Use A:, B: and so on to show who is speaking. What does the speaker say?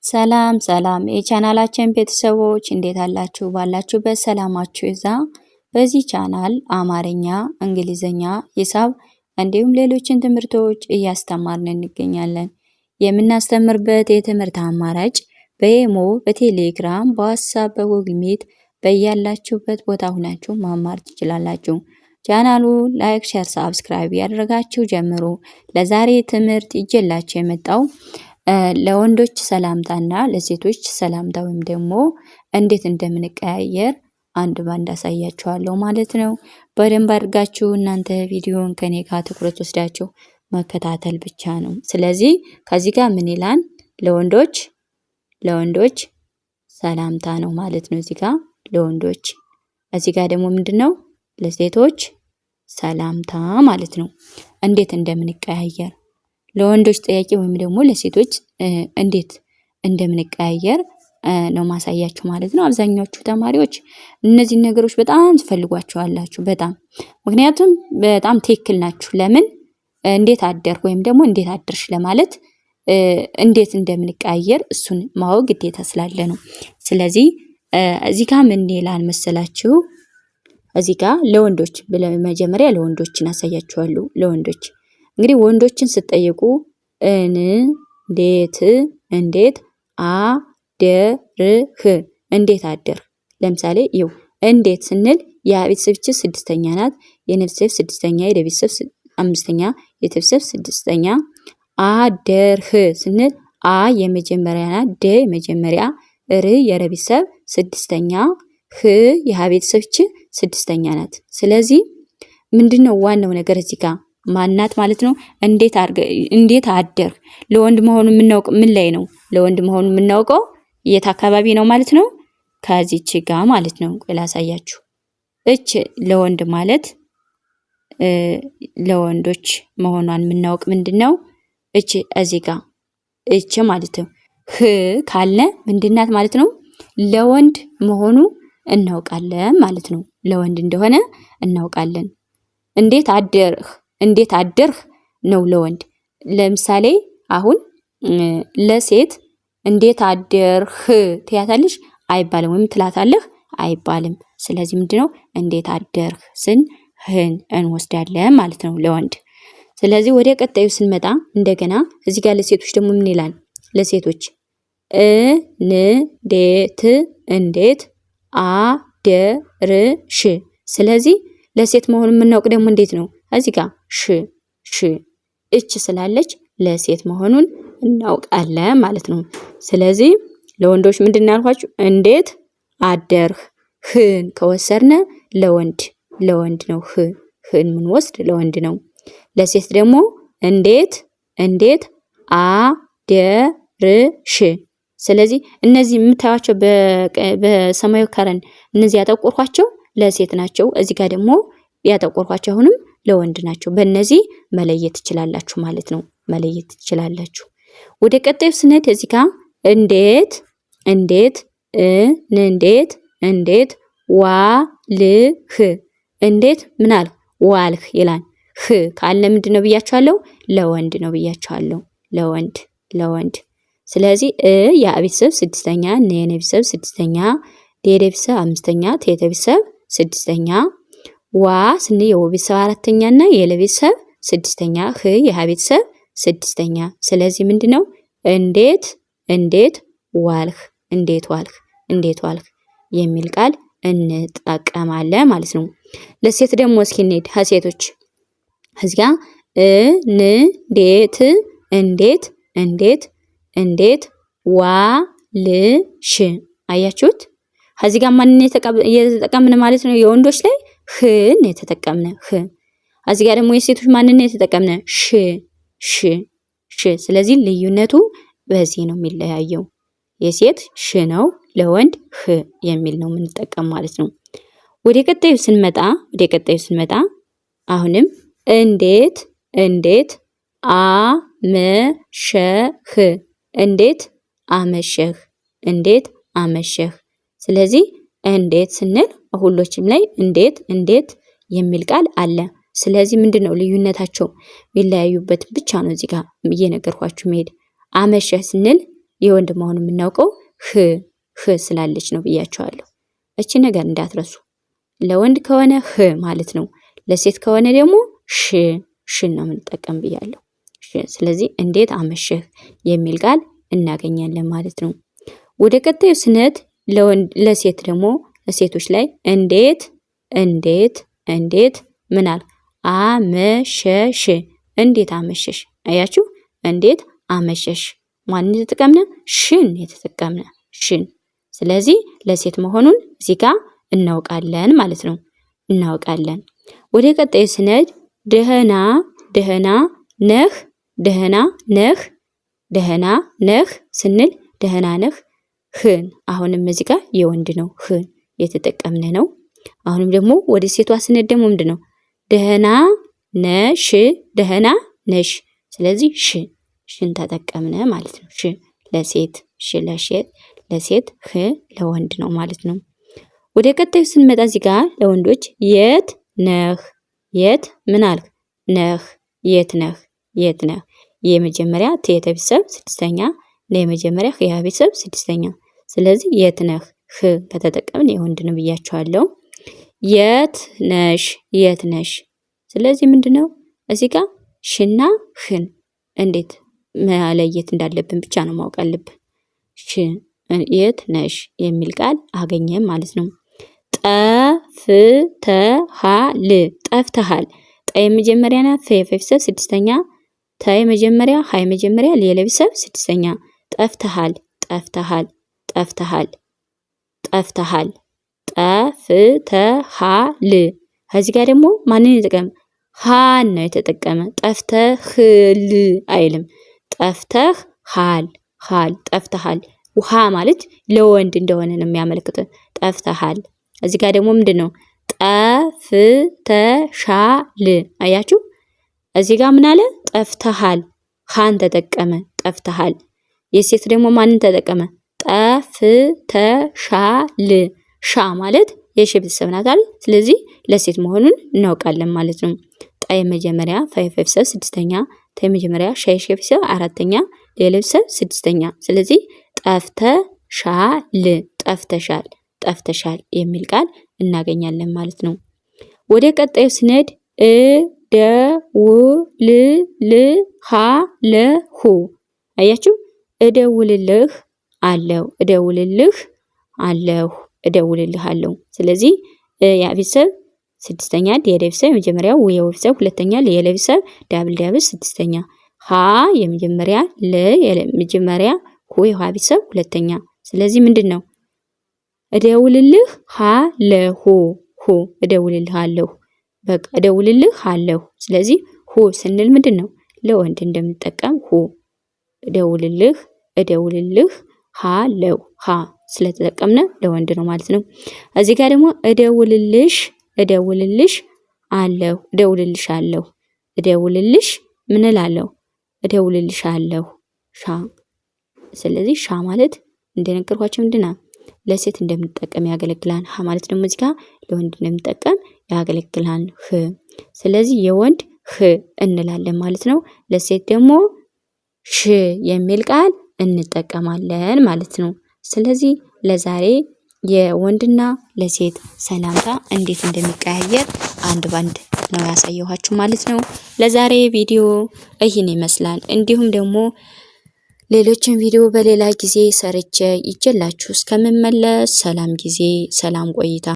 A: ሰላም ሰላም የቻናላችን ቤተሰቦች እንዴት አላችሁ? ባላችሁበት ሰላማችሁ ይዛ። በዚህ ቻናል አማርኛ፣ እንግሊዘኛ፣ ሂሳብ እንዲሁም ሌሎችን ትምህርቶች እያስተማርን እንገኛለን። የምናስተምርበት የትምህርት አማራጭ በኢሞ፣ በቴሌግራም፣ በዋትስአፕ፣ በጉግል ሚት በያላችሁበት ቦታ ሁናችሁ መማር ትችላላችሁ። ቻናሉ ላይክ፣ ሼር፣ ሰብስክራይብ ያደረጋችሁ ጀምሩ። ለዛሬ ትምህርት ይዤላችሁ የመጣው ለወንዶች ሰላምታና ለሴቶች ሰላምታ ወይም ደግሞ እንዴት እንደምንቀያየር አንድ ባንድ አሳያችኋለሁ ማለት ነው። በደንብ አድርጋችሁ እናንተ ቪዲዮን ከኔ ጋር ትኩረት ወስዳችሁ መከታተል ብቻ ነው። ስለዚህ ከዚህ ጋር ምን ይላል? ለወንዶች ሰላምታ ነው ማለት ነው። እዚህ ጋር ለወንዶች፣ እዚህ ጋር ደግሞ ምንድነው? ለሴቶች ሰላምታ ማለት ነው። እንዴት እንደምንቀያየር ለወንዶች ጥያቄ ወይም ደግሞ ለሴቶች እንዴት እንደምንቀያየር ነው ማሳያችሁ ማለት ነው። አብዛኛዎቹ ተማሪዎች እነዚህ ነገሮች በጣም ትፈልጓቸዋላችሁ በጣም ምክንያቱም በጣም ትክክል ናችሁ። ለምን እንዴት አደርክ ወይም ደግሞ እንዴት አደርሽ ለማለት እንዴት እንደምንቀያየር እሱን ማወቅ ግዴታ ስላለ ነው። ስለዚህ እዚህ ጋር ምን ይላል መሰላችሁ? እዚህ ጋር ለወንዶች መጀመሪያ ለወንዶችን አሳያችኋለሁ። ለወንዶች እንግዲህ ወንዶችን ስትጠይቁ እንዴት አደርህ፣ እንዴት አደር። ለምሳሌ ይው እንዴት ስንል የቤተሰብ ስድስተኛ ናት። የነፍሰብ ስድስተኛ፣ የቤተሰብ አምስተኛ፣ የቤተሰብ ስድስተኛ። አደርህ ስንል አ የመጀመሪያ ናት፣ ደ የመጀመሪያ፣ ር የቤተሰብ ስድስተኛ፣ ህ የቤተሰብ ስድስተኛ ናት። ስለዚህ ምንድነው ዋናው ነገር እዚህ ጋር ማናት ማለት ነው። እንዴት አደር ለወንድ መሆኑን የምናውቀው ምን ላይ ነው? ለወንድ መሆኑን የምናውቀው የት አካባቢ ነው ማለት ነው? ከዚህች ጋር ማለት ነው። ላሳያችሁ። እች ለወንድ ማለት ለወንዶች መሆኗን የምናውቅ ምንድነው? እች እዚህ ጋር እች ማለት ነው። ህ ካለ ምንድናት ማለት ነው? ለወንድ መሆኑ እናውቃለን ማለት ነው። ለወንድ እንደሆነ እናውቃለን። እንዴት አደርህ ነው ለወንድ። ለምሳሌ አሁን ለሴት እንዴት አደርህ ትያታለሽ አይባልም፣ ወይም ትላታለህ አይባልም። ስለዚህ ምንድነው እንዴት አደርህ ስን ህን እንወስዳለን ማለት ነው ለወንድ። ስለዚህ ወደ ቀጣዩ ስንመጣ እንደገና እዚህ ጋር ለሴቶች ደግሞ ምን ይላል? ለሴቶች እንዴት አደርሽ። ስለዚህ ለሴት መሆኑን የምናውቅ ደግሞ እንዴት ነው? እዚህ ጋር ሽ እች ስላለች ለሴት መሆኑን እናውቃለን ማለት ነው። ስለዚህ ለወንዶች ምንድን ያልኳችሁ እንዴት አደርህ፣ ህን ከወሰድነ ለወንድ ነው። ህን ምን ወስድ ለወንድ ነው። ለሴት ደግሞ እንዴት አደርሽ። ስለዚህ እነዚህ የምታዩቸው በሰማያዊ ከረን እነዚህ ያጠቆርኳቸው ለሴት ናቸው። እዚህ ጋር ደግሞ ያጠቆርኳቸው አሁንም ለወንድ ናቸው። በእነዚህ መለየት ትችላላችሁ ማለት ነው። መለየት ትችላላችሁ። ወደ ቀጣዩ ስንሄድ እዚህ ጋር እንዴት ዋልህ፣ እንዴት ምን አልህ ዋልህ ይላል። ህ ካለ ምንድነው ብያችኋለሁ? ለወንድ ነው ብያችኋለሁ። ለወንድ። ስለዚህ የቤተሰብ ስድስተኛ፣ የቤተሰብ ስድስተኛ፣ የቤተሰብ አምስተኛ፣ የቤተሰብ ስድስተኛ፣ ዋ ስን የቤተሰብ አራተኛ እና የለቤተሰብ ስድስተኛ፣ ህ የቤተሰብ ስድስተኛ። ስለዚህ ምንድነው እንዴት ዋልህ የሚል ቃል እንጠቀማለን ማለት ነው። ለሴት ደግሞ እስኪ እንሂድ። ሴቶች እዚህ ጋር እንዴት ዋልሽ። አያችሁት? እዚህ ጋር ማንን የተጠቀምን ማለት ነው? የወንዶች ላይ ህን የተጠቀምነ ህ። እዚህ ጋር ደግሞ የሴቶች ማንን የተጠቀምነ ሽ። ስለዚህ ልዩነቱ በዚህ ነው የሚለያየው። የሴት ሽ ነው፣ ለወንድ ህ የሚል ነው የምንጠቀም ማለት ነው። ወደ ቀጣዩ ስንመጣ አሁንም እንዴት አመሸህ። ስለዚህ እንዴት ስንል ሁሎችም ላይ እንዴት የሚል ቃል አለ። ስለዚህ ምንድነው ልዩነታቸው? የሚለያዩበት ብቻ ነው እዚህ ጋር እየነገርኳችሁ መሄድ። አመሸህ ስንል የወንድ መሆኑን የምናውቀው ህ ስላለች ነው ብያቸዋለሁ። እቺ ነገር እንዳትረሱ። ለወንድ ከሆነ ህ ማለት ነው። ለሴት ከሆነ ደግሞ ሽን ነው የምንጠቀም ብያለሁ። ስለዚህ እንዴት አመሸህ የሚል ቃል እናገኛለን ማለት ነው። ወደ ቀጣዩ ስንሄድ ለሴት ደግሞ ለሴቶች ላይ እንዴት ምን አለ? አመሸሽ። እንዴት አመሸሽ። አያችሁ? እንዴት አመሸሽ። ማን የተጠቀምነ? ሽን የተጠቀምነ ሽን። ስለዚህ ለሴት መሆኑን እዚህ ጋር እናውቃለን ማለት ነው። እናውቃለን። ወደ ቀጣዩ ስንሄድ ደህና ነህ ስንል ደህና ነህ ህን አሁንም እዚህ ጋር የወንድ ነው ህን የተጠቀምነ ነው። አሁንም ደግሞ ወደ ሴቷ ስንሄድ ደግሞ ምንድነው? ደህና ነሽ። ስለዚህ ሽን ተጠቀምነ ማለት ነው። ለሴት ለሴት ህ ለወንድ ነው ማለት ነው። ወደ ቀጣዩ ስንመጣ እዚህ ጋር ለወንዶች የት ነህ። ምን አልክ? ነህ። የት ነህ። የመጀመሪያ ተ ቤተሰብ ስድስተኛ፣ ለመጀመሪያ ያ ቤተሰብ ስድስተኛ። ስለዚህ የት ነህ ህ ከተጠቀምን የወንድ ነው ብያቸዋለሁ። የት ነሽ። ስለዚህ ምንድነው እዚህ ጋር ሽና ህን እንዴት መለየት እንዳለብን ብቻ ነው ማወቅ አለብን። የት ነሽ የሚል ቃል አገኘን ማለት ነው። ጠፍተሃል። ጠ የመጀመሪያና ፈ ቤተሰብ ስድስተኛ፣ ተ የመጀመሪያ፣ ሀ የመጀመሪያ፣ ለ ቤተሰብ ስድስተኛ። ጠፍተሃል። ጠፍተሃል። ከዚህ ጋር ደግሞ ማንን የተጠቀመ? ሃን ነው የተጠቀመ። ጠፍተህል አይልም። ጠፍተሃል። ጠፍተሃል። ውሃ ማለት ለወንድ እንደሆነ ነው የሚያመለክተው። ጠፍተሃል። እዚህ ጋር ደግሞ ምንድነው? ጠፍተሻል። አያችሁ? እዚህ ጋር ምን አለ? ጠፍተሃል። ሃን ተጠቀመ። ጠፍተሃል። የሴት ደግሞ ማንን ተጠቀመ? ጠፍተሻል። ሻ ማለት የሺ ቤተሰብ ናት አይደል? ስለዚህ ለሴት መሆኑን እናውቃለን ማለት ነው። ጣ የመጀመሪያ፣ ፈ ቤተሰብ ስድስተኛ፣ ተ የመጀመሪያ፣ ሻ የሺ ቤተሰብ አራተኛ፣ ለ ቤተሰብ ስድስተኛ። ስለዚህ ጠፍተሻል የሚል ቃል እናገኛለን ማለት ነው። ወደ ቀጣዩ ስንሄድ እደውልልሃለሁ። አያችሁ? እደውልልሃለሁ። ስለዚህ ያ ቤተሰብ ስድስተኛ፣ ደ ቤተሰብ የመጀመሪያው፣ ው ቤተሰብ ሁለተኛ፣ ለ ቤተሰብ ዳብል ስድስተኛ፣ ሀ የመጀመሪያ፣ ለ የመጀመሪያ፣ ሁ የሃ ቤተሰብ ሁለተኛ። ስለዚህ ምንድነው? እደውልልሃለሁ። እደውልልሃለሁ። በቃ እደውልልሃለሁ። ስለዚህ ሁ ስንል ምንድነው? ለወንድ እንደምንጠቀም ሁ እደውልልሃለሁ። ሀ ስለተጠቀምነ ለወንድ ነው ማለት ነው። እዚህ ጋር ደግሞ እደውልልሽ ምን እላለሁ? እደውልልሻለሁ። ሻ። ስለዚህ ሻ ማለት እንደነገርኳችሁ ምንድነው? ለሴት እንደምንጠቀም ያገለግላል። ሀ ማለት ደግሞ እዚህ ጋር ለወንድ እንደምንጠቀም ያገለግላል። ህ። ስለዚህ የወንድ ህ እንላለን ማለት ነው። ለሴት ደግሞ ሽ የሚል ቃል እንጠቀማለን ማለት ነው። ስለዚህ ለዛሬ የወንድና ለሴት ሰላምታ እንዴት እንደሚቀያየር አንድ ባንድ ነው ያሳየኋችሁ ማለት ነው። ለዛሬ ቪዲዮ ይህን ይመስላል። እንዲሁም ደግሞ ሌሎችን ቪዲዮ በሌላ ጊዜ ሰርቼ ይዤላችሁ እስከምመለስ ሰላም ጊዜ፣ ሰላም ቆይታ